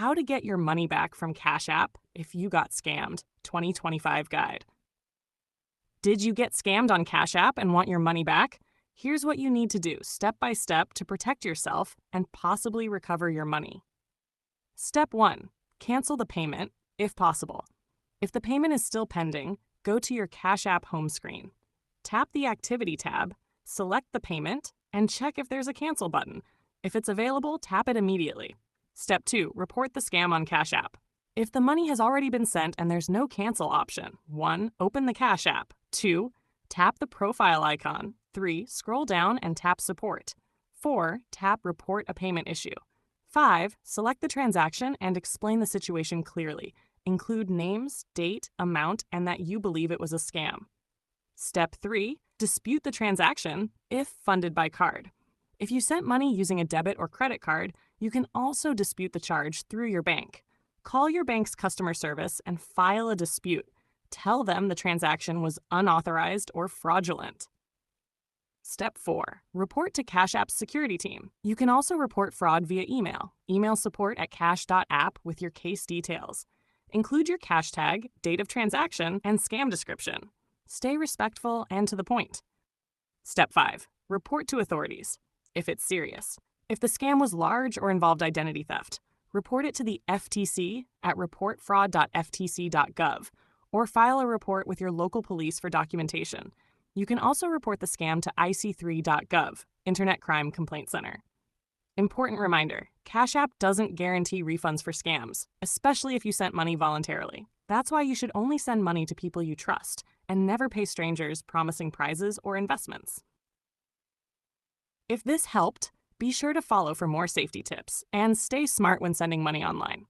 How to Get Your Money Back from Cash App If You Got Scammed 2025 Guide. Did you get scammed on Cash App and want your money back? Here's what you need to do step by step to protect yourself and possibly recover your money. Step 1. Cancel the payment, if possible. If the payment is still pending, go to your Cash App home screen. Tap the Activity tab, select the payment, and check if there's a cancel button. If it's available, tap it immediately. Step 2. Report the scam on Cash App. If the money has already been sent and there's no cancel option, 1. Open the Cash App. 2. Tap the profile icon. 3. Scroll down and tap Support. 4. Tap Report a Payment Issue. 5. Select the transaction and explain the situation clearly. Include names, date, amount, and that you believe it was a scam. Step 3. Dispute the transaction if funded by card. If you sent money using a debit or credit card, you can also dispute the charge through your bank. Call your bank's customer service and file a dispute. Tell them the transaction was unauthorized or fraudulent. Step 4. Report to Cash App's security team. You can also report fraud via email. Email support@cash.app with your case details. Include your cash tag, date of transaction, and scam description. Stay respectful and to the point. Step 5. Report to authorities, if it's serious. If the scam was large or involved identity theft, report it to the FTC at reportfraud.ftc.gov or file a report with your local police for documentation. You can also report the scam to ic3.gov, Internet Crime Complaint Center. Important reminder, Cash App doesn't guarantee refunds for scams, especially if you sent money voluntarily. That's why you should only send money to people you trust and never pay strangers promising prizes or investments. If this helped, be sure to follow for more safety tips and stay smart when sending money online.